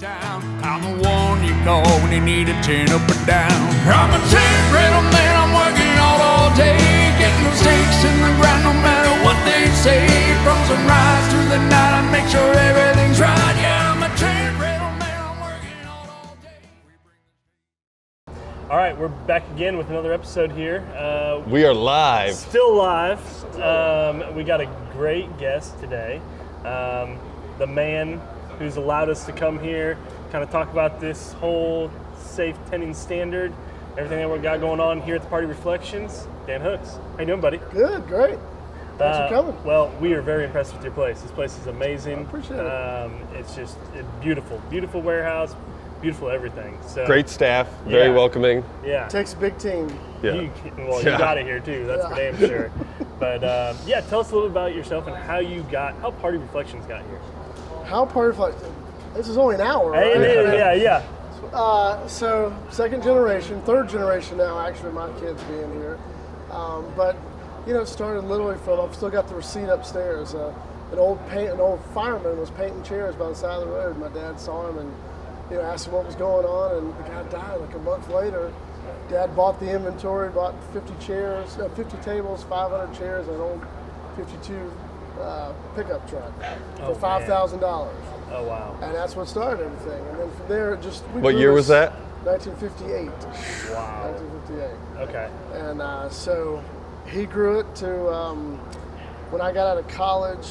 down. I'm the one you call when you need a tin up or down. I'm a tin rental man, I'm working all day, getting those stakes in the ground no matter what they say. From sunrise to the night, I make sure everything's right. Yeah, I'm a tin rental man, I'm working all day. All right, we're back again with another episode here. We are live. Still live. We got a great guest today. The man who's allowed us to come here, kind of talk about this whole safe tending standard, everything that we got going on here at the Party Reflections. Dan Hooks. How you doing, buddy? Good, great. Thanks for coming. Well, we are very impressed with your place. This place is amazing. I appreciate it. It's just beautiful. Beautiful warehouse, beautiful everything. So Great staff, very welcoming. Yeah. Takes a big team. Yeah. You got it here too, that's for damn sure. But tell us a little bit about yourself and how Party Reflections got here. How Party Reflections? This is only an hour, right? Yeah. So second generation, third generation now, actually, my kids being here. But it started literally from, I've still got the receipt upstairs. An old fireman was painting chairs by the side of the road. My dad saw him and asked him what was going on, and the guy died like a month later. Dad bought the inventory, bought 50 tables, 500 chairs, and an old 52 pickup truck for $5,000. Oh, wow. And that's what started everything. And then from there, What year was that? 1958. Wow. 1958. Okay. And so he grew it to, when I got out of college,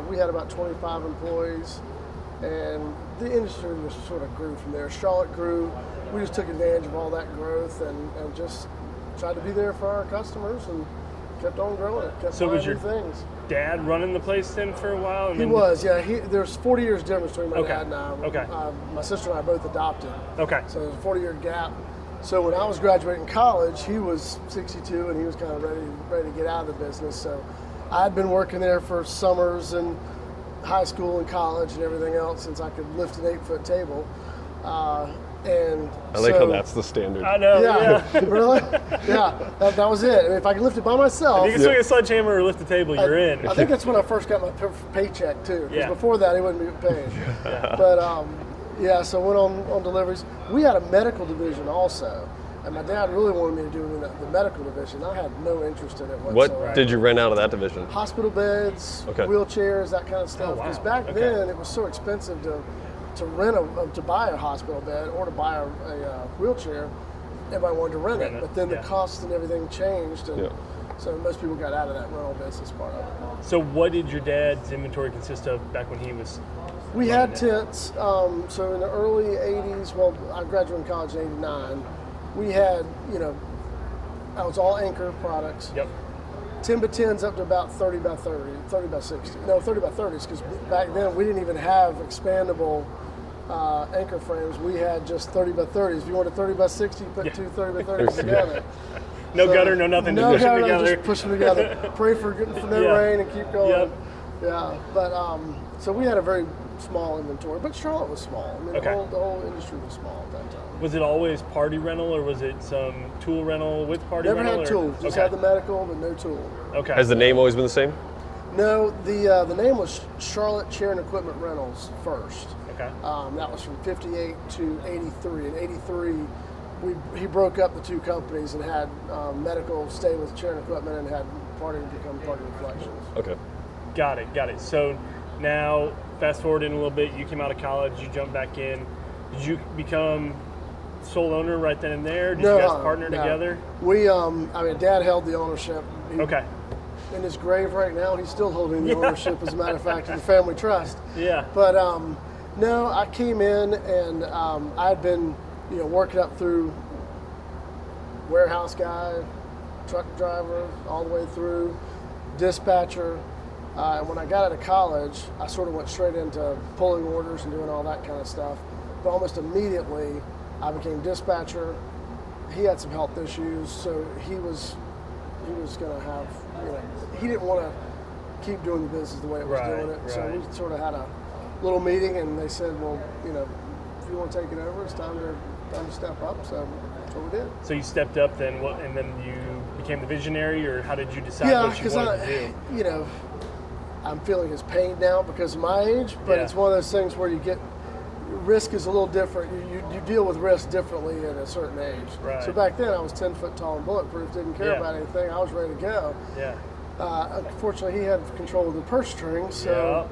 we had about 25 employees. And the industry just sort of grew from there. Charlotte grew. We just took advantage of all that growth and just tried to be there for our customers and kept on growing it. Kept So was buying your new things. Dad running the place then for a while? He was, yeah. There's 40 years difference between my Okay. dad and I. Okay. My sister and I both adopted. Okay. So there's a 40-year gap. So when I was graduating college, he was 62 and he was kind of ready to get out of the business. So I'd been working there for summers and high school and college and everything else since I could lift an 8-foot table. And I like how that's the standard. I know. Yeah. Really? Yeah. That was it. And if I could lift it by myself. If you can swing a sledgehammer or lift a table, you're in. I think that's when I first got my paycheck too. Because Yeah. before that, he wouldn't be paid. But so went on deliveries. We had a medical division also. And my dad really wanted me to do the medical division. I had no interest in it whatsoever. What did you rent out of that division? Hospital beds, Okay. wheelchairs, that kind of stuff. Oh, wow. Because back Okay. then, it was so expensive to buy a hospital bed or to buy a wheelchair. Everybody wanted to rent it. But then the costs and everything changed. And so most people got out of that rental business part of it. So what did your dad's inventory consist of back when he was? We had tents. So in the early 80s, well, I graduated college in 89. We had, that was all Anchor products. Yep. 10 by 10s up to about 30 by 30, 30 by 60. No, 30 by 30s, because back then we didn't even have expandable Anchor frames. We had just 30 by 30s. If you wanted 30 by 60, you put two 30 by 30s together. No gutter, no nothing. No just push them gutter, together. just push them together. Pray for no rain and keep going. Yep. Yeah, but so we had a very small inventory, but Charlotte was small. I mean, Okay. the whole industry was small at that time. Was it always party rental, or was it some tool rental with party Never rental? had tools. Just had the medical, but no tool. Okay. Has the name always been the same? No, the name was Charlotte Chair and Equipment Rentals first. Okay. That was from 58 to 83. In 83, he broke up the two companies and had medical stay with Chair and Equipment and had party become Party Reflections. Okay. Got it. So now, fast forward in a little bit, you came out of college, you jumped back in. Did you become sole owner right then and there? Did you guys partner together? We, Dad held the ownership. Okay. In his grave right now, he's still holding the ownership, as a matter of fact, of the family trust. Yeah. But no, I came in and I'd been, working up through warehouse guy, truck driver, all the way through dispatcher. And when I got out of college, I sort of went straight into pulling orders and doing all that kind of stuff. But almost immediately, I became dispatcher. He had some health issues, so he was going to have, he didn't want to keep doing the business the way it was doing it. So we sort of had a little meeting, and they said, well, if you want to take it over, it's time to step up. So that's what we did. So you stepped up then, and then you became the visionary, or how did you decide what you wanted to do? I'm feeling his pain now because of my age, but it's one of those things where you get risk is a little different. You deal with risk differently at a certain age. Right. So back then I was 10 foot tall and bulletproof, didn't care Yeah. about anything. I was ready to go. Yeah. Unfortunately, he had control of the purse strings, so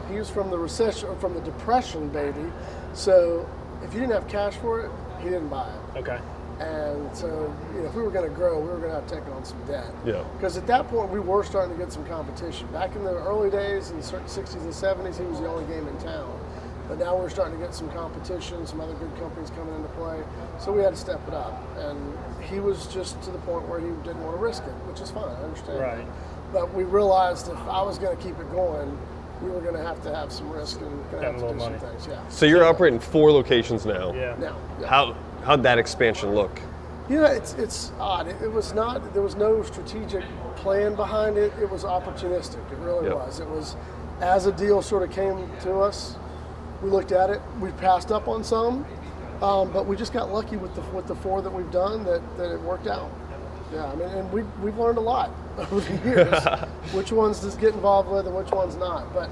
he was from the recession, or from the depression, baby. So if you didn't have cash for it, he didn't buy it. Okay. And so, if we were going to grow, we were going to have to take on some debt. Yeah. Because at that point, we were starting to get some competition. Back in the early days, in the 60s and 70s, he was the only game in town. But now we're starting to get some competition, some other good companies coming into play. So we had to step it up. And he was just to the point where he didn't want to risk it, which is fine, I understand Right. that. But we realized if I was going to keep it going, we were going to have some risk and going to have to do some things. Yeah. So you're operating 4 locations now. Yeah. Now, yeah. How'd that expansion look? It's odd. It was not. There was no strategic plan behind it. It was opportunistic. It really Yep. was. It was as a deal sort of came to us. We looked at it. We passed up on some, but we just got lucky with the 4 that we've done that it worked out. Yeah, I mean, and we've learned a lot over the years. Which ones to get involved with and which ones not. But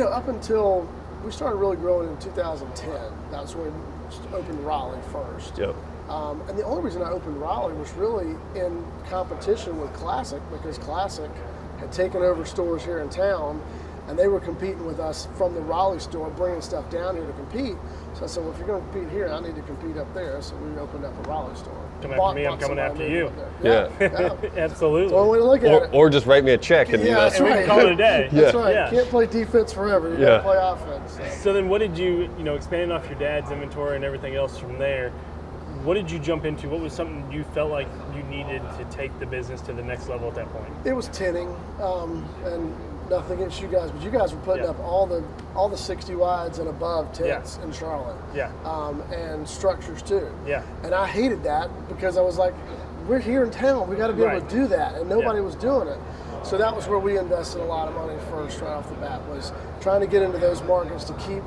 up until we started really growing in 2010, that's when we opened Raleigh first. Yep. And the only reason I opened Raleigh was really in competition with Classic, because Classic had taken over stores here in town, and they were competing with us from the Raleigh store, bringing stuff down here to compete. So I said, well, if you're going to compete here, I need to compete up there. So we opened up a Raleigh store. Come after me, I'm coming after you. Yeah. Absolutely. It's the only way to look at it. Or just write me a check and Yeah, that's and we right. can call it a day. That's right. Yeah. Can't play defense forever. You Yeah. got to play offense. So then what did you, expanding off your dad's inventory and everything else from there, what did you jump into? What was something you felt like you needed to take the business to the next level at that point? It was tinning, and nothing against you guys, but you guys were putting Yeah. up all the 60 wides and above tents in Charlotte. Yeah. And structures too. Yeah. And I hated that because I was like, we're here in town, we got to be able Right. to do that, and nobody Yeah. was doing it. So that was where we invested a lot of money first, right off the bat, was trying to get into those markets to keep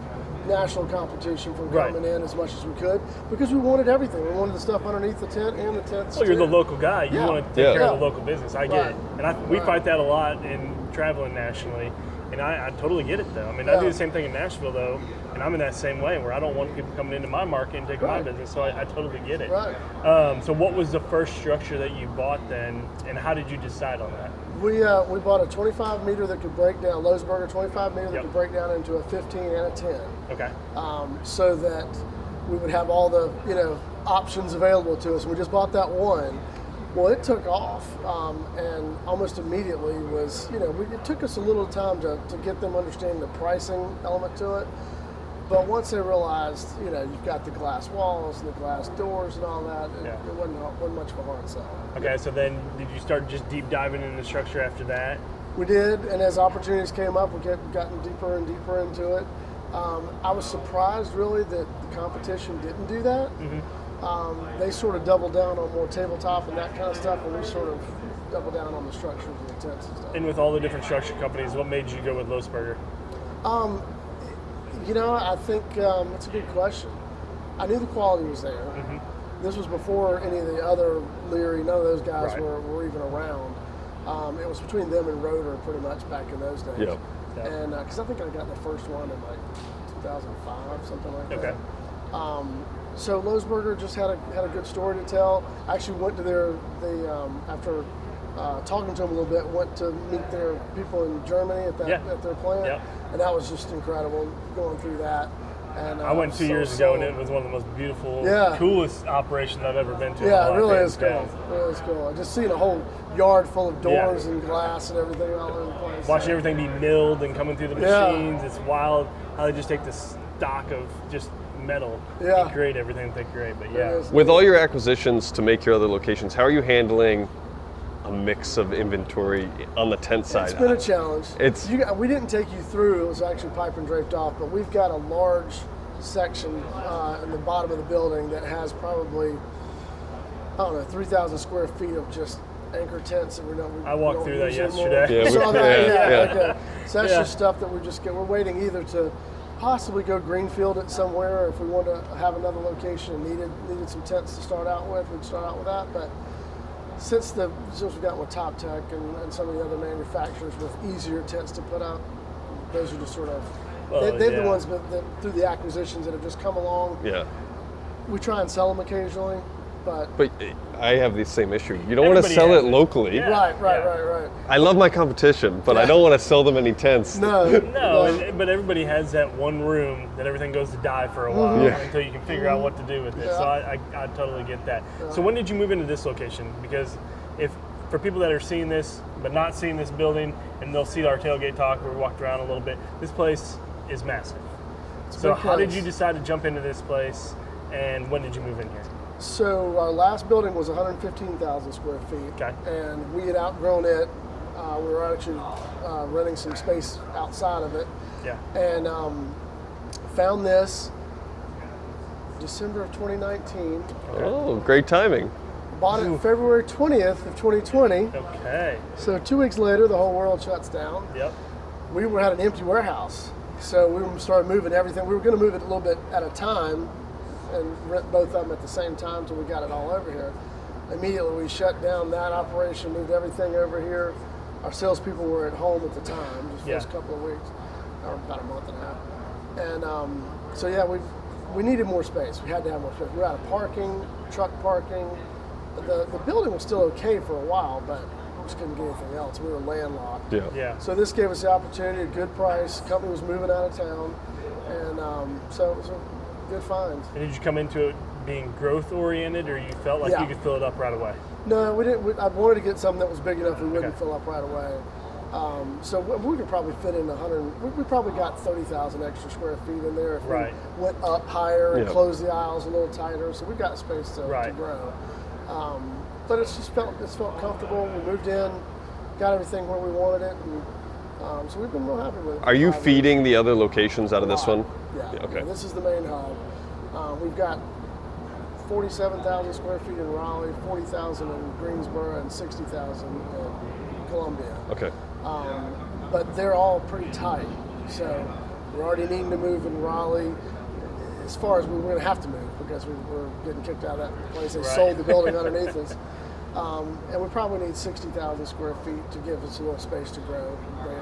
national competition from Right. coming in as much as we could, because we wanted everything. We wanted the stuff underneath the tent and the tents. Well, you're the too. local guy. You Yeah. want to take Yeah. care of Yeah. the local business. I get Right. it. And we Right. fight that a lot in traveling nationally. And I totally get it, though. I mean, I do Yeah. the same thing in Nashville, though, and I'm in that same way where I don't want people coming into my market and taking my Right. business, so I totally get it. Right. So what was the first structure that you bought then, and how did you decide on that? We bought a 25 meter that could break down, Lowe's 25 meter that Yep. could break down into a 15 and a 10, Okay. so that we would have all the options available to us. We just bought that one. Well, it took off, and almost immediately was, it took us a little time to get them understanding the pricing element to it. But once they realized, you've got the glass walls and the glass doors and all that, Yeah. it wasn't much of a hard sell. Okay, so then did you start just deep diving into the structure after that? We did, and as opportunities came up, we kept gotten deeper and deeper into it. I was surprised, really, that the competition didn't do that. They sort of doubled down on more tabletop and that kind of stuff, and we sort of doubled down on the structures and the tents and stuff. And with all the different structure companies, what made you go with Losberger? I think it's a good question. I knew the quality was there. This was before any of the other Leary, none of those guys Right. were even around. It was between them and Rotor pretty much back in those days. Yep. Yeah. And because I think I got the first one in like 2005, something like that. Okay. So Losberger just had a good story to tell. I actually went to after talking to them a little bit, went to meet their people in Germany at their plant, Yep. and that was just incredible going through that. And I went 2 years ago, and it was one of the most beautiful, coolest operations I've ever been to. in Yeah, my it really life. is cool. Yeah. It really is cool. Just seeing a whole yard full of doors Yeah. and glass and everything all over the place. Watching everything be milled and coming through the Yeah. machines, it's wild how they just take the stock of just metal Yeah. and create everything that they create. But It yeah, is. With all your acquisitions to make your other locations, how are you handling a mix of inventory on the tent side? It's been a challenge. It's- We didn't take you through. It was actually pipe and draped off, but we've got a large section in the bottom of the building that has probably 3,000 square feet of just anchor tents that we don't. I walked we don't through that use anymore. yesterday. Yeah, You saw that? yeah. Okay. So that's Yeah. just stuff that we're waiting either to possibly go greenfield it somewhere, or if we want to have another location and needed some tents to start out with, we'd start out with that. But since we've gotten with Top Tech and some of the other manufacturers with easier tents to put out, those are just sort of They're yeah. the ones that through the acquisitions that have just come along. Yeah. We try and sell them occasionally, but But I have the same issue. You don't want to Everybody sell has it it. locally. Yeah. right. I love my competition, but I don't want to sell them any tents. No, No, but everybody has that one room that everything goes to die for a while Yeah. until you can figure out what to do with it. So I totally get that. So when did you move into this location? Because if for people that are seeing this but not seeing this building, and they'll see our tailgate talk where we walked around a little bit, this place is massive. So big how did place. you decide to jump into this place, and when did you move in here? So our last building was 115,000 square feet, Okay. and we had outgrown it. We were actually renting some space outside of it, Yeah. and found this December of 2019. Oh, great timing. Bought it February 20th of 2020. Okay. So 2 weeks later, the whole world shuts down. Yep. We had an empty warehouse, so we started moving everything. We were going to move it a little bit at a time and rent both of them at the same time until we got it all over here. Immediately, we shut down that operation, moved everything over here. Our salespeople were at home at the time, just for Yeah. a couple of weeks, or about a month and a half. And so yeah, we needed more space. We had to have more space. We were out of parking, truck parking. The building was still okay for a while, but we just couldn't get anything else. We were landlocked. Yeah. Yeah. So this gave us the opportunity, a good price. Company was moving out of town, and so it was a good find. And did you come into it being growth oriented, or you felt like Yeah. you could fill it up right away? No, we didn't. I wanted to get something that was big enough we wouldn't Okay. fill up right away. So we could probably fit in 100. We probably got 30,000 extra square feet in there if Right. we went up higher and Yeah. closed the aisles a little tighter. So we got space to Right. grow. But it's felt comfortable. We moved in, got everything where we wanted it, and so we've been real happy with it. Are you 5 years. feeding the other locations out of this one? Yeah. Okay. This is the main hub. We've got 47,000 square feet in Raleigh, 40,000 in Greensboro, and 60,000 in Columbia. Okay. But they're all pretty tight. So we're already needing to move in Raleigh. As far as we're going to have to move because we're getting kicked out of that place. They Right. sold the building underneath us. And we probably need 60,000 square feet to give us a little space to grow there.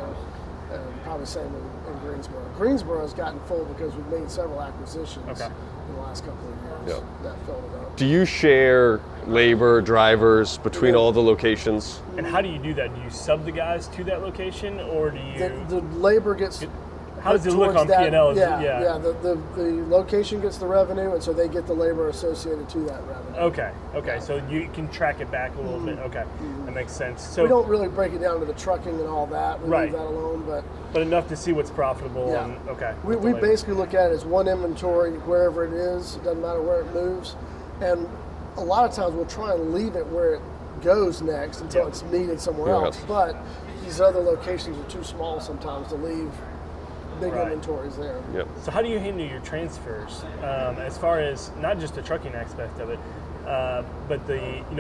And probably same in Greensboro. Greensboro's gotten full because we've made several acquisitions Okay. in the last couple of years Yeah. that filled it up. Do you share labor, drivers between Yeah. all the locations? And how do you do that? Do you sub the guys to that location, or do you? The labor gets. How does it look towards on that- P&L? Yeah. The location gets the revenue, and so they get the labor associated to that revenue. Okay. So you can track it back a little bit. Okay, that makes sense. So, We don't really break it down to the trucking and all that. We Right. leave that alone, but enough to see what's profitable. Yeah. And, okay. we with the labor. basically look at it as one inventory wherever it is. It doesn't matter where it moves, and a lot of times we'll try and leave it where it goes next until Yeah. it's needed somewhere Yeah. else. But these other locations are too small sometimes to leave big Right. inventories there. Yep. So how do you handle your transfers, as far as not just the trucking aspect of it, but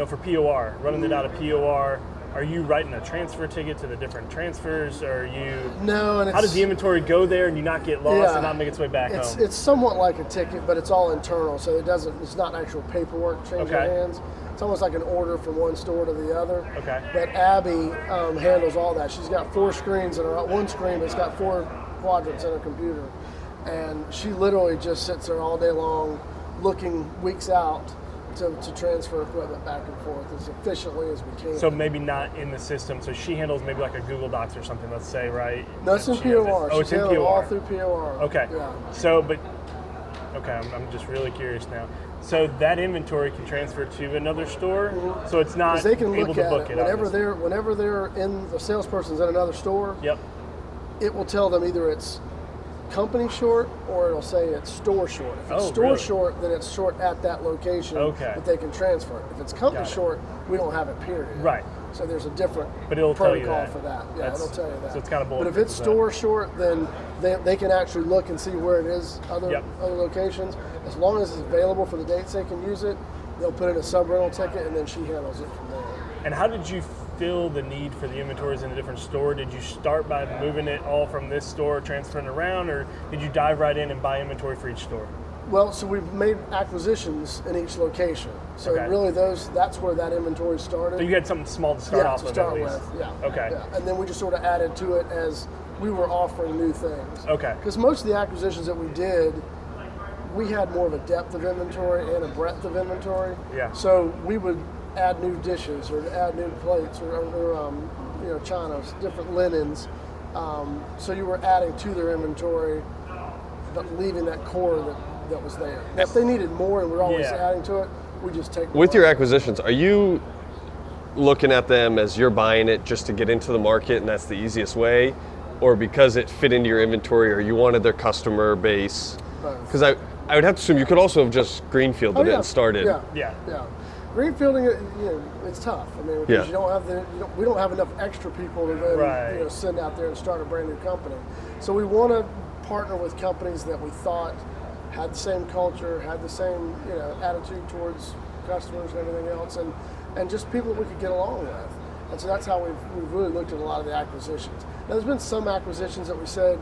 for POR, running it out of POR? Are you writing a transfer ticket to the different transfers? Or are you? No, and How does the inventory go there and you not get lost Yeah. and not make its way back It's home? it's somewhat like a ticket, but it's all internal, so it's not actual paperwork changing Okay. hands. It's almost like an order from one store to the other. Okay. But Abby handles all that. She's got 4 screens and one screen, but it's got 4 quadrants in her computer, and she literally just sits there all day long, looking weeks out to transfer equipment back and forth as efficiently as we can. So maybe not in the system. So she handles maybe like a Google Docs or something. Let's say, right? no, it's in And she has it- POR. Oh, it's She's in handling it all POR. through POR. Okay. Yeah. So, I'm just really curious now. So that inventory can transfer to another store. So it's not Because they can able look to at book it it. whenever obviously. they're in the salesperson's in another store. Yep. It will tell them either it's company short or it'll say it's store short. If it's Oh, store really? short, then it's short at that location Okay. that they can transfer it. If it's company Got it. short, we don't have it, period. Right. So there's a different But it'll tell you protocol that. for that. Yeah, That's- it'll tell you that. so it's kind of But if bulletproof it's with that. store short, then they can actually look and see where it is, other Yep. locations. As long as it's available for the dates they can use it, they'll put in a sub-rental ticket and then she handles it from there. And how did you fill the need for the inventories in a different store? Did you start by moving it all from this store, transferring around, or did you dive right in and buy inventory for each store? Well, so we've made acquisitions in each location. So Okay. really that's where that inventory started. So you had something small to start yeah, off to with start at least. with, yeah. Okay. Yeah. And then we just sort of added to it as we were offering new things. Okay. Because most of the acquisitions that we did, we had more of a depth of inventory and a breadth of inventory. Yeah. So we would add new dishes or add new plates or chinas, different linens. So you were adding to their inventory, but leaving that core that was there. Now, if they needed more and we're always Yeah. adding to it, we just take With more. your acquisitions, are you looking at them as you're buying it just to get into the market and that's the easiest way, or because it fit into your inventory or you wanted their customer base? Both. Because I would have to assume you could also have just greenfielded it and started. Yeah. Yeah. Greenfielding it, it's tough. I mean, because Yeah. we don't have enough extra people to then Right. send out there and start a brand new company. So we want to partner with companies that we thought had the same culture, had the same attitude towards customers and everything else, and just people that we could get along with. And so that's how we've really looked at a lot of the acquisitions. Now, there's been some acquisitions that we said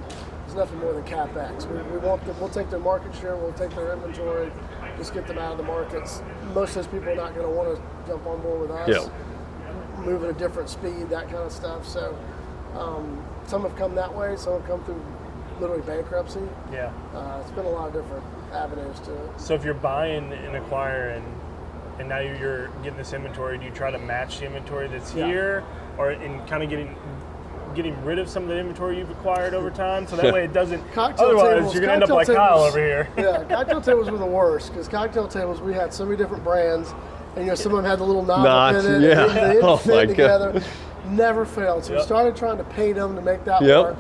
there's nothing more than CapEx. We want them, we'll take their market share, we'll take their inventory, just get them out of the markets. Most of those people are not going to want to jump on board with us. Yeah. Move at a different speed, that kind of stuff. So some have come that way, some have come through literally bankruptcy. Yeah. It's been a lot of different avenues to it. So if you're buying and acquiring, and now you're getting this inventory, do you try to match the inventory that's Yeah. here, or in kind of getting rid of some of the inventory you've acquired over time, so that way it doesn't. Cocktail Otherwise, tables, you're gonna end up like cocktail Kyle tables- over here. Yeah, cocktail tables were the worst because cocktail tables we had so many different brands, and some of them had the little knob Knots, in it. yeah. They didn't Oh fit my together. God. Never failed. So we Yep. started trying to paint them to make that Yep. work.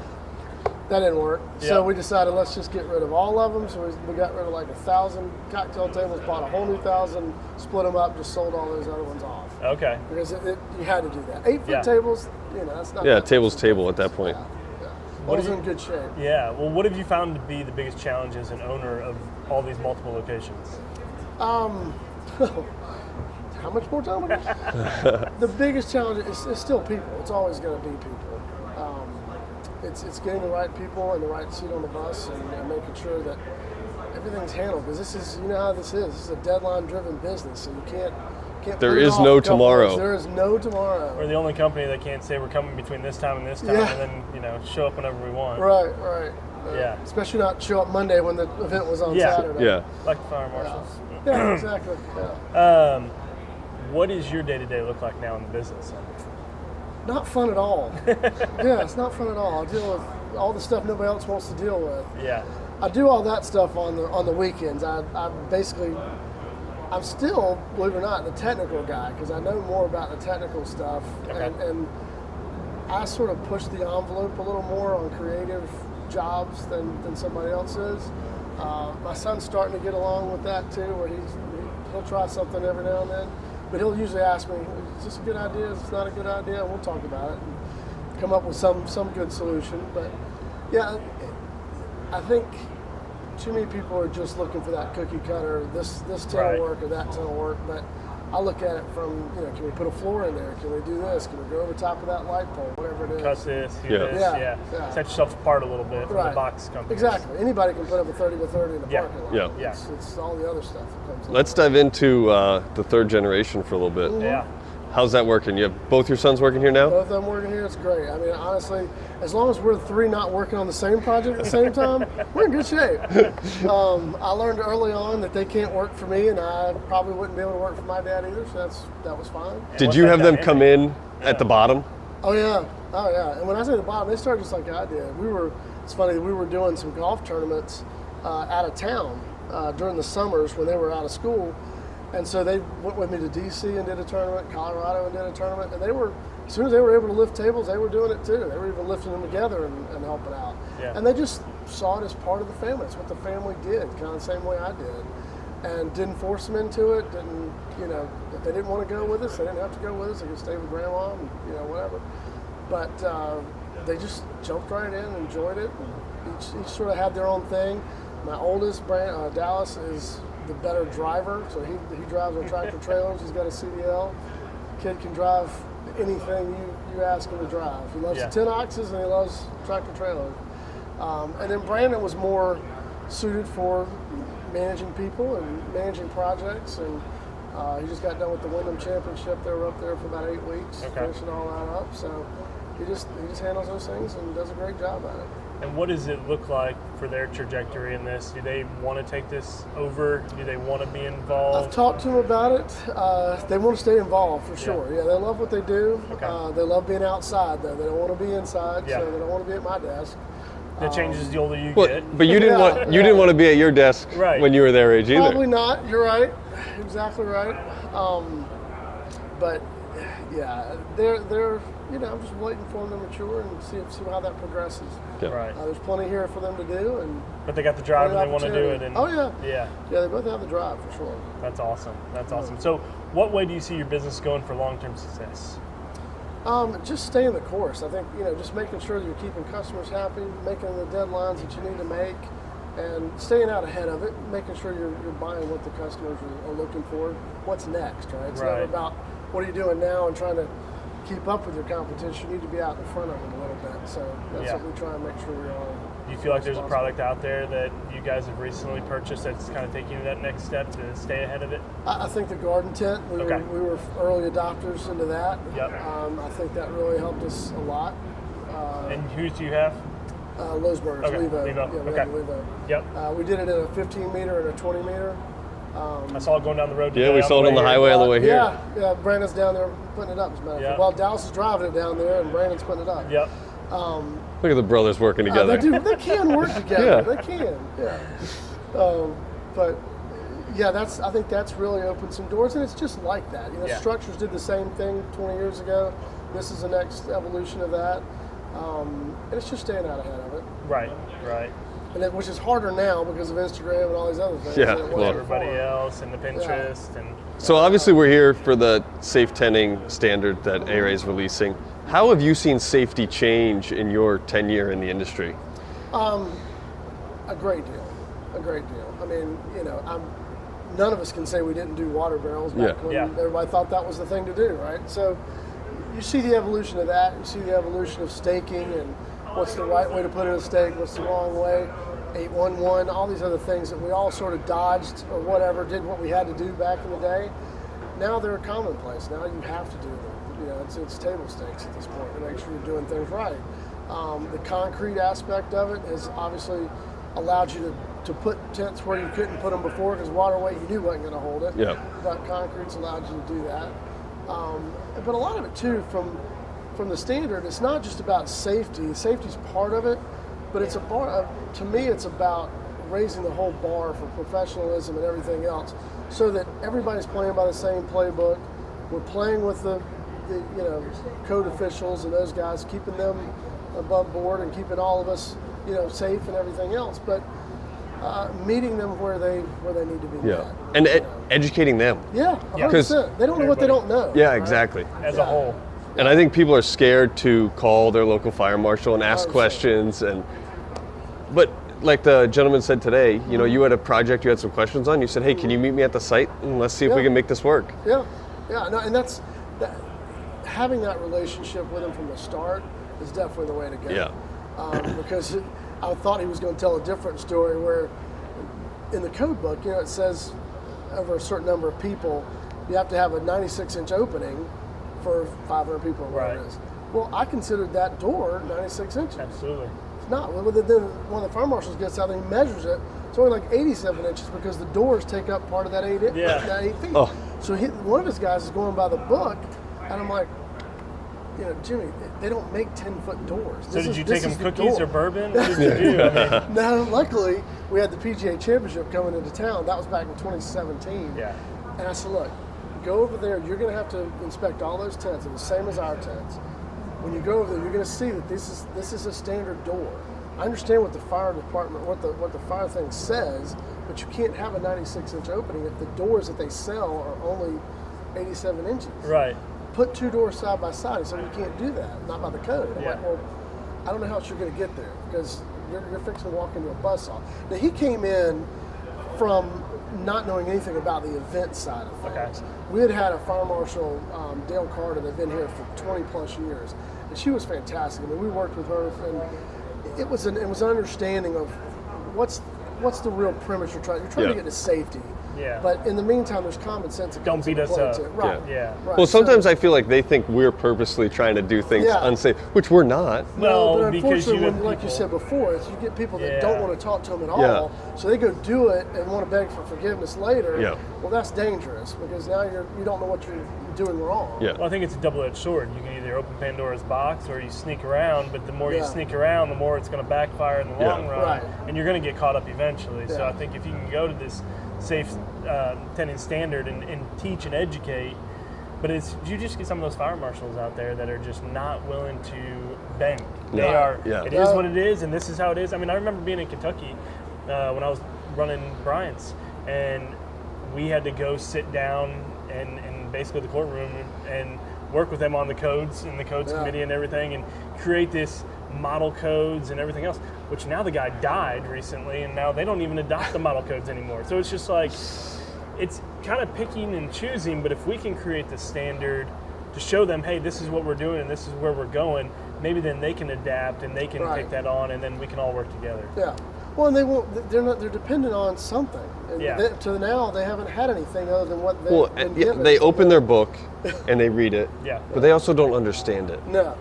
That didn't work. So Yep. we decided let's just get rid of all of them. So we got rid of like 1,000 cocktail tables, bought a whole new 1,000, split them up, just sold all those other ones off Okay. because you had to do that. 8-foot Yeah. tables, that's not. Yeah, that table's much table difference. at that point. Yeah. What It was do in good shape. Yeah. Well, what have you found to be the biggest challenge as an owner of all these multiple locations? How much more time? The biggest challenge is still people. It's always going to be people. It's getting the right people and the right seat on the bus and making sure that everything's handled. Because this is, how this is. This is a deadline-driven business, so you can't. There put it is off no a couple tomorrow. weeks. There is no tomorrow. We're the only company that can't say we're coming between this time and this time, Yeah. and then show up whenever we want. Right. Yeah. Especially not show up Monday when the event was on Yeah. Saturday. Yeah. Like the fire marshals. Yeah, exactly. Yeah. What does your day-to-day look like now in the business? Not fun at all. Yeah, it's not fun at all. I deal with all the stuff nobody else wants to deal with. Yeah. I do all that stuff on the weekends. I'm still, believe it or not, the technical guy because I know more about the technical stuff, Okay. and I sort of push the envelope a little more on creative jobs than somebody else is. My son's starting to get along with that too, where he'll try something every now and then, but he'll usually ask me, "Is this a good idea? Is this not a good idea?" We'll talk about it and come up with some good solution. But yeah, I think too many people are just looking for that cookie cutter. This tin Right. will work or that tin will work, but I look at it from, can we put a floor in there? Can we do this? Can we go over top of that light pole? Whatever it is. Cut this, do Yeah. this, Yeah. Set yourself apart a little bit from the Right. box companies. Exactly. Anybody can put up a 30 by 30 in the Yeah. parking lot. Yeah. It's all the other stuff that comes in. Let's dive into the third generation for a little bit. Yeah. How's that working? You have both your sons working here now? Both of them working here, it's great. I mean, honestly, as long as we're three not working on the same project at the same time, we're in good shape. I learned early on that they can't work for me, and I probably wouldn't be able to work for my dad either, so that was fine. Did What's you that have them dynamic? come in at the bottom? Oh yeah. And when I say the bottom, they started just like I did. It's funny, we were doing some golf tournaments out of town during the summers when they were out of school. And so they went with me to DC and did a tournament, Colorado and did a tournament. And as soon as they were able to lift tables, they were doing it too. They were even lifting them together and helping out. Yeah. And they just saw it as part of the family. It's what the family did, kind of the same way I did. And didn't force them into it. If they didn't want to go with us, they didn't have to go with us. They could stay with grandma and, whatever. But they just jumped right in, enjoyed it. And each sort of had their own thing. My oldest, Dallas, is the better driver, so he drives our tractor trailers. He's got a CDL. Kid can drive anything you ask him to drive. He loves Yeah. the 10 oxes and he loves tractor trailers. And then Brandon was more suited for managing people and managing projects, and he just got done with the Wyndham Championship. They were up there for about 8 weeks, Okay. finishing all that up. So he just handles those things and does a great job at it. And what does it look like for their trajectory in this? Do they want to take this over? Do they want to be involved? I've talked to them about it. They want to stay involved for sure. Yeah, they love what they do. Okay. They love being outside though. They don't want to be inside, Yeah. so they don't want to be at my desk. That changes the older you Well, get. but you didn't want to be at your desk Right. when you were their age either. Probably not. You're right. Exactly right. But yeah, they're I'm just waiting for them to mature and see how that progresses. Yeah. Right. There's plenty here for them to do, and But they got the drive and plenty they want to do it. opportunity. And Oh yeah. Yeah. They both have the drive for sure. That's awesome. That's awesome. So, what way do you see your business going for long-term success? Just staying the course. I think just making sure that you're keeping customers happy, making the deadlines that you need to make, and staying out ahead of it. Making sure you're buying what the customers are looking for. What's next, right? It's never Right. about what are you doing now and trying to keep up with your competition. You need to be out in front of them a little bit. So that's Yeah. what we try and make sure we're on. Do you feel like there's a product out there that you guys have recently purchased that's kind of taking you to that next step to stay ahead of it? I think the garden tent, we were early adopters into that. Yep. I think that really helped us a lot. And whose do you have? Lowe's Burgers, Okay, Levo. Levo. Yeah, we Okay. have Levo. Yep. We did it in a 15 meter and a 20 meter. I saw it going down the road. Yeah, today we on saw it on the way here. highway on the way here. Yeah, Brandon's down there putting it up, as a matter of Yeah. fact. While Dallas is driving it down there and Brandon's putting it up. Yep. Look at the brothers working together. They can work together. Yeah. They can. Yeah. But yeah, I think that's really opened some doors, and it's just like that. Yeah. Structures did the same thing 20 years ago. This is the next evolution of that, and it's just staying out ahead of it. Right. Which is harder now because of Instagram and all these other things. Yeah, than it was well- Everybody before. else and the Pinterest and So obviously we're here for the safe tenning standard that A-Ray is releasing. How have you seen safety change in your tenure in the industry? A great deal. I mean, none of us can say we didn't do water barrels back Yeah. when Yeah. everybody thought that was the thing to do, right? So you see the evolution of that. You see the evolution of staking and what's the right way to put in a stake, what's the wrong way, 811, all these other things that we all sort of dodged or whatever, did what we had to do back in the day. Now they're commonplace. Now you have to do them. It's table stakes at this point to make sure you're doing things right. The concrete aspect of it has obviously allowed you to put tents where you couldn't put them before because water weight you knew wasn't going to hold it. Yeah. But concrete's allowed you to do that. But a lot of it too, from the standard, it's not just about safety. Safety's part of it, but it's to me, it's about raising the whole bar for professionalism and everything else, so that everybody's playing by the same playbook. We're playing with the code officials and those guys, keeping them above board and keeping all of us safe and everything else. But meeting them where they need to be. Yeah. met. And educating them. Yeah, 'Cause- 100%. They don't know what they don't know. Yeah, right? exactly. as a whole. And I think people are scared to call their local fire marshal and ask 100%. questions. But like the gentleman said today, you had a project you had some questions on. You said, hey, can you meet me at the site and let's see if we Yeah. can make this work. Yeah, no, and that's having that relationship with him from the start is definitely the way to go. Yeah. Because I thought he was going to tell a different story where in the code book, it says over a certain number of people, you have to have a 96-inch opening for 500 people or whatever Right. it is. Well, I considered that door 96 inches. Absolutely. It's not. Well, then when the fire marshal gets out and he measures it, it's only like 87 inches because the doors take up part of that 8 feet. Oh. So one of his guys is going by the book, and I'm like, Jimmy, they don't make 10-foot doors. So did you take them cookies or bourbon? What did you do? I mean, No, luckily, we had the PGA Championship coming into town. That was back in 2017. yeah. And I said, look, go over there. You're going to have to inspect all those tents. They're the same as our tents. When you go over there, you're going to see that this is a standard door. I understand what the fire department, what the fire thing says, but you can't have a 96-inch opening if the doors that they sell are only 87 inches. Right. Put two doors side by side. He said, you can't do that, not by the code. I'm Yeah. like, well, I don't know how else you're going to get there because you're fixing to walk into a buzzsaw. Now, he came in from not knowing anything about the event side of things. Okay. We had a fire marshal, Dale Carter, that had been here for 20 plus years, and she was fantastic. I mean, we worked with her, and it was an understanding of what's what's the real premise you're trying? You're trying Yeah. to get to safety. Yeah. But in the meantime, there's common sense. that Don't comes beat into us play up. too. Right. Yeah. Right. Well, sometimes So- I feel like they think we're purposely trying to do things Yeah. unsafe, which we're not. Well, but because unfortunately, you have like you people- said before, it's you get people that Yeah. don't want to talk to them at all, Yeah. so they go do it and want to beg for forgiveness later. Yeah. Well, that's dangerous because now you don't know what you're doing wrong. Yeah. Well, I think it's a double-edged sword. You can either open Pandora's box or you sneak around, but the more you Yeah. sneak around, the more it's going to backfire in the Yeah. long run, Right. and you're going to get caught up eventually. So Yeah. I think if you can go to this safe tending standard and teach and educate, but you just get some of those fire marshals out there that are just not willing to bend. They No. are. Yeah. It is No. what it is, and this is how it is. I mean, I remember being in Kentucky when I was running Bryant's, and we had to go sit down and basically the courtroom and work with them on the codes and the codes Yeah. committee and everything, and create this model codes and everything else. Which now the guy died recently, and now they don't even adopt the model codes anymore. So it's just like it's kind of picking and choosing. But if we can create the standard to show them, hey, this is what we're doing and this is where we're going, maybe then they can adapt and they can Right. take that on, and then we can all work together. Yeah. Well, and they won't. They're not. They're dependent on something. And Yeah. to now, they haven't had anything other than what they've Well, been yeah, given. they open their book and they read it, Yeah. but they also don't understand it. No,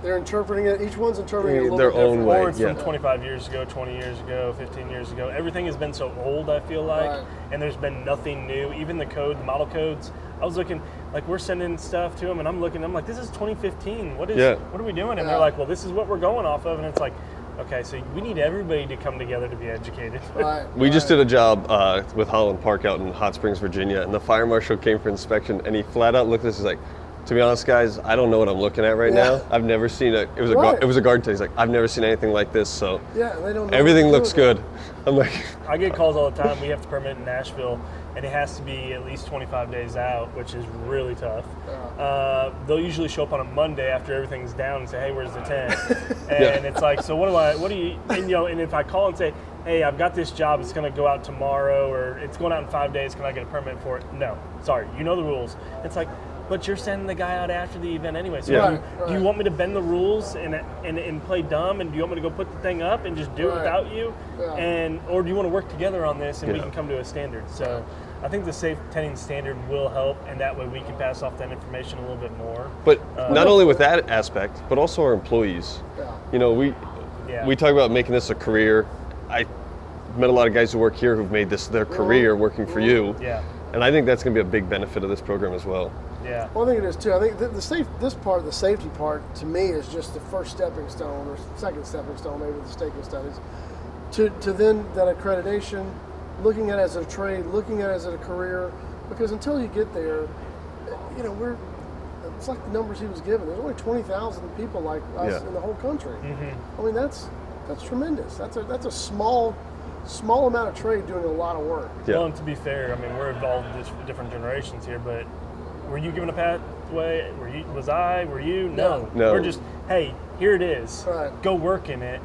they're interpreting it. Each one's interpreting it a little Their bit own different. way. Or it's yeah. from 25 years ago, 20 years ago, 15 years ago. Everything has been so old, I feel like, Right. and there's been nothing new. Even the code, the model codes, I was looking, like we're sending stuff to them, and I'm looking, I'm like, this is 2015. What are we doing? And Yeah. they're like, well, this is what we're going off of, and it's like, okay, so we need everybody to come together to be educated. Right. We just right. did a job with Holland Park out in Hot Springs, Virginia, and the fire marshal came for inspection, and he flat out looked at us. He's like, "To be honest, guys, I don't know what I'm looking at right Yeah. now. I've never seen it. It was a Right. it was a guard tag. He's like, I've never seen anything like this. So Yeah, and they don't. Know everything what to looks do with good." I'm like, I get calls all the time. We have to permit in Nashville, and it has to be at least 25 days out, which is really tough. They'll usually show up on a Monday after everything's down and say, "Hey, where's the tent?" And it's like, so what do you? And and if I call and say, "Hey, I've got this job. It's going to go out tomorrow, or it's going out in 5 days. Can I get a permit for it?" No, sorry. You know the rules. It's like, but you're sending the guy out after the event anyway. So Yeah. do you want me to bend the rules and play dumb? And do you want me to go put the thing up and just do it Right. without you? Yeah. Or do you want to work together on this and we Yeah. can come to a standard? So I think the safe tending standard will help, and that way we can pass off that information a little bit more. but not only with that aspect, but also our employees. Yeah. You know, we talk about making this a career. I met a lot of guys who work here who've made this their career working for you. Yeah, And I think that's going to be a big benefit of this program as well. yeah. Well, I think it is too. I think this part, the safety part, to me is just the first stepping stone, or second stepping stone, maybe with the staking studies, to then that accreditation, looking at it as a trade, looking at it as a career, because until you get there, you know, it's like the numbers he was given. There's only 20,000 people like us Yeah. in the whole country. Mm-hmm. I mean, that's tremendous. That's a small amount of trade doing a lot of work. Yeah. Well, and to be fair, I mean, we're involved in different generations here, but were you given a pathway? Were you? No. No. We're just, hey, here it is. Right. Go work in it.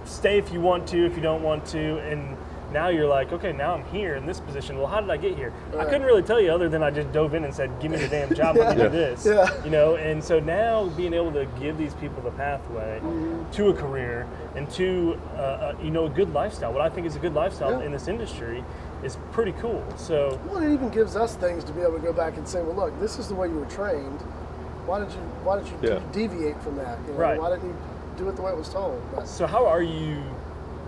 Stay if you want to, if you don't want to, and now you're like, okay, now I'm here in this position. Well, how did I get here? I Right. couldn't really tell you other than I just dove in and said, give me the damn job, let me Yeah. do this. Yeah. You know, and so now being able to give these people the pathway to a career and to, a good lifestyle, what I think is a good lifestyle Yeah. in this industry is pretty cool. So, Well, it even gives us things to be able to go back and say, well, look, this is the way you were trained. Why did you Yeah. deviate from that? You know, Right. Why didn't you do it the way it was told? But, so how are you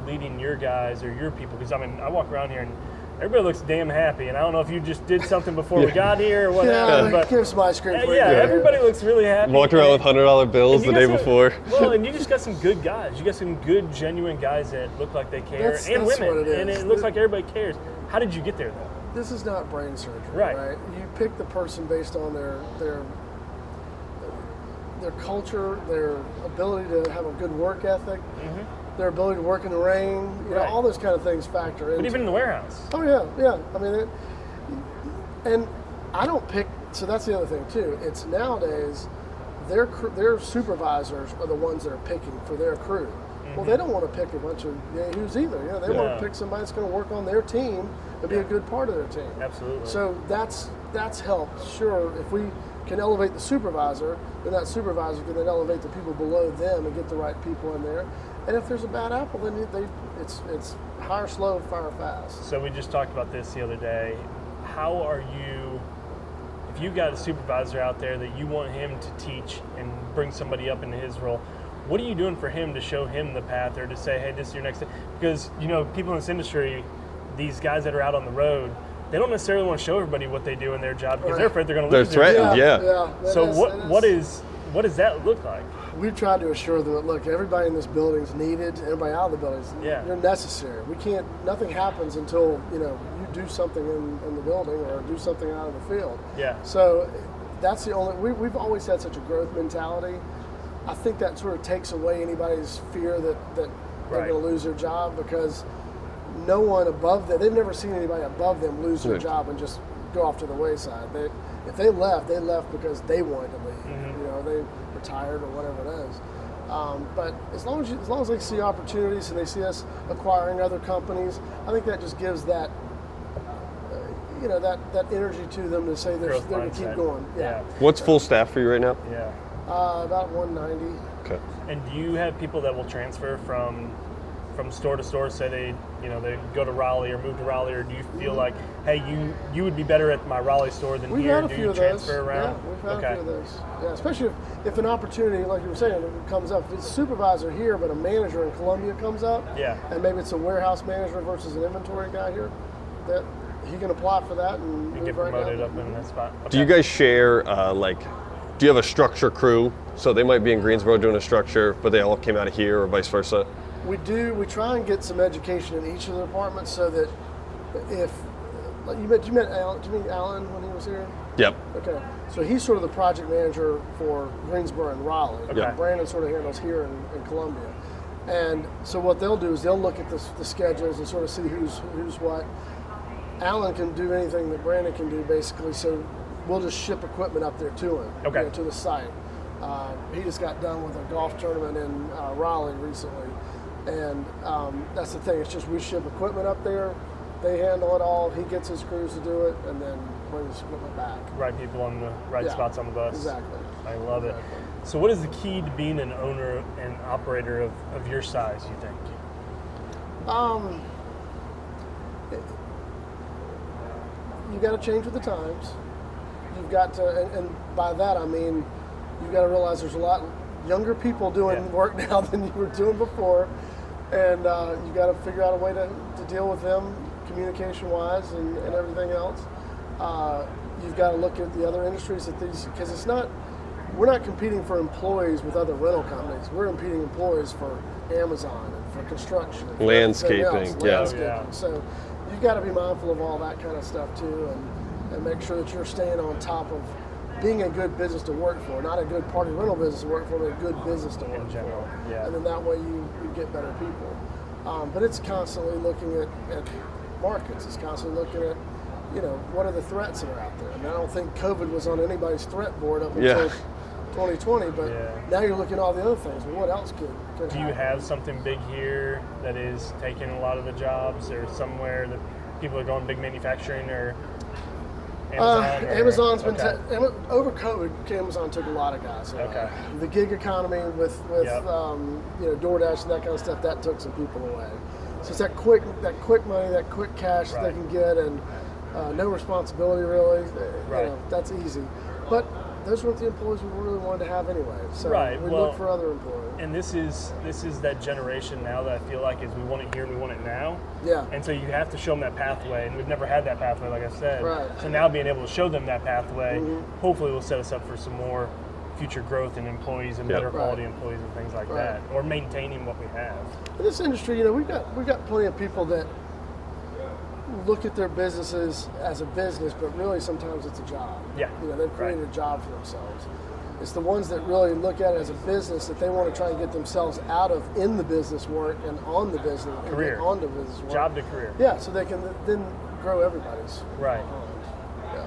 leading your guys or your people? Because I mean, I walk around here and everybody looks damn happy, and I don't know if you just did something before we got here or whatever, yeah, but give some ice cream for yeah, you. everybody looks really happy. Walked around with $100 bills And the you day got some- before. Well, and you just got some good guys. You got some good, genuine guys that look like they care, That's and women, what it and is. it looks like everybody cares. How did you get there, though? This is not brain surgery, Right. You pick the person based on their culture, their ability to have a good work ethic, their ability to work in the rain. You know, Right. all those kind of things factor in. But even in the warehouse. Oh yeah. I mean, and I don't pick. So that's the other thing too. It's nowadays their supervisors are the ones that are picking for their crew. Well, they don't want to pick a bunch of yahoos either. You know, they want Yeah. to pick somebody that's going to work on their team and be a good part of their team. Absolutely. So that's helped. Sure, if we can elevate the supervisor, then that supervisor can then elevate the people below them and get the right people in there. And if there's a bad apple, then it's hire slow, fire fast. So we just talked about this the other day. How are you, if you got a supervisor out there that you want him to teach and bring somebody up into his role, what are you doing for him to show him the path, or to say, hey, this is your next step? Because, you know, people in this industry, these guys that are out on the road, they don't necessarily want to show everybody what they do in their job because they're afraid they're going to lose They're their job. threatened, yeah. So what does that look like? We've tried to assure them that, look, everybody in this building is needed, everybody out of the building is you're necessary. We can't, nothing happens until, you know, you do something in the building or do something out of the field. Yeah. So that's the only, we've always had such a growth mentality. I think that sort of takes away anybody's fear that they're Right. going to lose their job, because no one above them, they've never seen anybody above them lose their Right. job and just go off to the wayside. If they left because they wanted to leave. You know, they retired or whatever it is. But as long as they see opportunities and they see us acquiring other companies, I think that just gives that that energy to them to say they're Growth going to keep mindset. going. Yeah. What's full staff for you right now? Yeah. About 190. Okay. And do you have people that will transfer from store to store? Say they go to Raleigh or move to Raleigh, or do you feel like, hey, you would be better at my Raleigh store than We've here? had a Do few you of those. transfer around? Yeah, we've had Okay. a few of those. Yeah, especially if an opportunity, like you were saying, comes up. If it's a supervisor here, but a manager in Columbia comes up, Yeah. and maybe it's a warehouse manager versus an inventory guy here, that he can apply for that and You get move right promoted down. up in that spot. Do you guys share, do you have a structure crew? So they might be in Greensboro doing a structure, but they all came out of here, or vice versa? We do. We try and get some education in each of the departments, so that if, like you met Alan. Did you meet Alan when he was here? Yep. Okay, so he's sort of the project manager for Greensboro and Raleigh. Okay. Brandon sort of handles here in Columbia. And so what they'll do is they'll look at the schedules and sort of see who's what. Alan can do anything that Brandon can do, basically, so we'll just ship equipment up there to him, Okay. to the site. He just got done with a golf tournament in Raleigh recently. And that's the thing, it's just we ship equipment up there, they handle it all, he gets his crews to do it, and then brings his equipment back. Right people on the right Yeah, spots on the bus. Exactly. I love it. So what is the key to being an owner and operator of your size, you think? You got to change with the times. You've got to, and by that I mean, you've got to realize there's a lot younger people doing work now than you were doing before, and you got to figure out a way to deal with them communication-wise and everything else. You've got to look at the other industries that these, because we're not competing for employees with other rental companies. We're competing employees for Amazon and for construction, and for everything Landscaping, else, yeah. landscaping. Yeah. So you've got to be mindful of all that kind of stuff too, and make sure that you're staying on top of being a good business to work for, not a good party rental business to work for, but a good business to work general, for. yeah. And then that way you get better people. But it's constantly looking at markets. It's constantly looking at, what are the threats that are out there. I mean, I don't think COVID was on anybody's threat board up until 2020, but now you're looking at all the other things. Well, what else could Do you happen? have something big here that is taking a lot of the jobs, or somewhere that people are going big manufacturing, or Amazon? Amazon's been okay. over COVID. Amazon took a lot of guys. Okay. The gig economy with Yep. DoorDash and that kind of stuff, that took some people away. So it's that quick money, that quick cash that they Right. can get, and no responsibility really. Right. That's easy. But those weren't the employees we really wanted to have anyway. So Right, we well, look for other employees. And this is that generation now that I feel like is we want it here and we want it now. Yeah. And so you have to show them that pathway, and we've never had that pathway, like I said. Right. So now being able to show them that pathway, hopefully will set us up for some more future growth in employees and better Yep. quality Right. employees and things like Right. that, or maintaining what we have. In this industry, we've got plenty of people that look at their businesses as a business, but really sometimes it's a job. Yeah. They've created a job for themselves. It's the ones that really look at it as a business that they want to try and get themselves out of in the business work and on the business and Career. get on the business work. Job to career. Yeah, so they can then grow everybody's. Right. Yeah.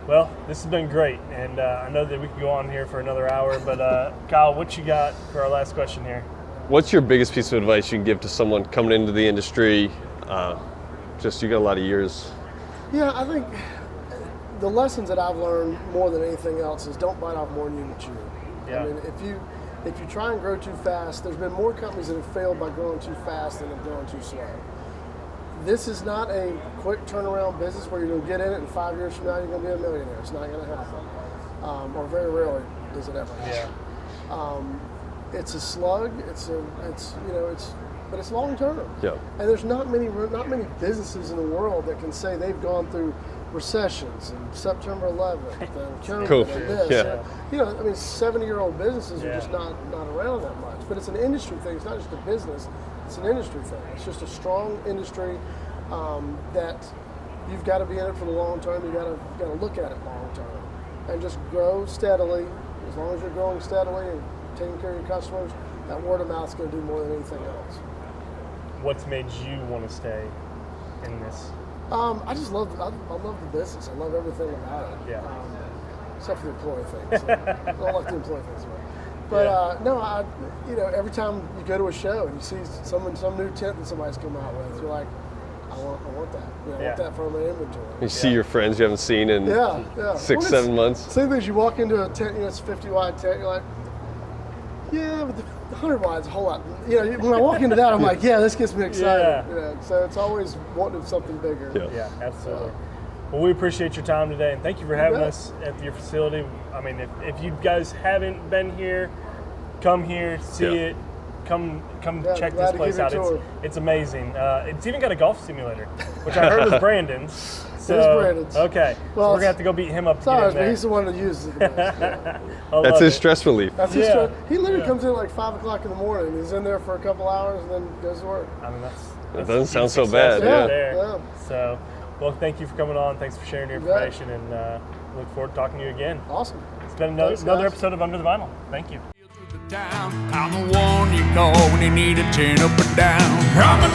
Well, this has been great, and I know that we could go on here for another hour, but Kyle, what you got for our last question here? What's your biggest piece of advice you can give to someone coming into the industry? You got a lot of years. Yeah, I think the lessons that I've learned more than anything else is don't bite off more than you can chew. Yeah. I mean, if you try and grow too fast, there's been more companies that have failed by growing too fast than have grown too slow. this is not a quick turnaround business where you're going to get in it and 5 years from now you're going to be a millionaire. It's not going to happen, or very rarely does it ever happen. Yeah. It's a slug. But it's long term. Yeah. And there's not many businesses in the world that can say they've gone through recessions and September 11th and COVID and this. Yeah. And, 70-year-old businesses are Yeah. just not around that much. But it's an industry thing. It's not just a business. It's an industry thing. It's just a strong industry that you've got to be in it for the long term. You got to look at it long term and just grow steadily. As long as you're growing steadily and taking care of your customers, that word of mouth is going to do more than anything else. What's made you want to stay in this? I love the business. I love everything about it. Yeah. Except for the employee things. I don't like the employee things. But every time you go to a show and you see some new tent that somebody's come out with, you're like, I want that. I want that for my inventory. You see your friends you haven't seen in Yeah. 6-7 months. Same thing as you walk into a tent, it's a 50 wide tent, you're like, yeah, but the 100 wide is a whole lot. When I walk into that, I'm like, yeah, this gets me excited. Yeah. So it's always wanting something bigger. Yeah, absolutely. Well, we appreciate your time today, and thank you for having bet. us at your facility. I mean, if you guys haven't been here, come here, see it. Come check glad this to place give you a out. tour. It's amazing. It's even got a golf simulator, which I heard was Brandon's. So, It is Brandon's. Okay, so Well, we're going to have to go beat him up to It's get ours, in but there. he's the one that uses it the most. Yeah. I That's love his it. stress relief. That's his Yeah. truck. He literally Yeah. comes in at like 5 o'clock in the morning. He's in there for a couple hours and then goes to work. I mean, That doesn't sound so bad, Right yeah. there. Yeah. So, well, thank you for coming on. Thanks for sharing your You bet. information, and look forward to talking to you again. Awesome. It's been Thanks, another guys. episode of Under the Vinyl. Thank you. I'm the one you call when you need a chin up or down. I'm a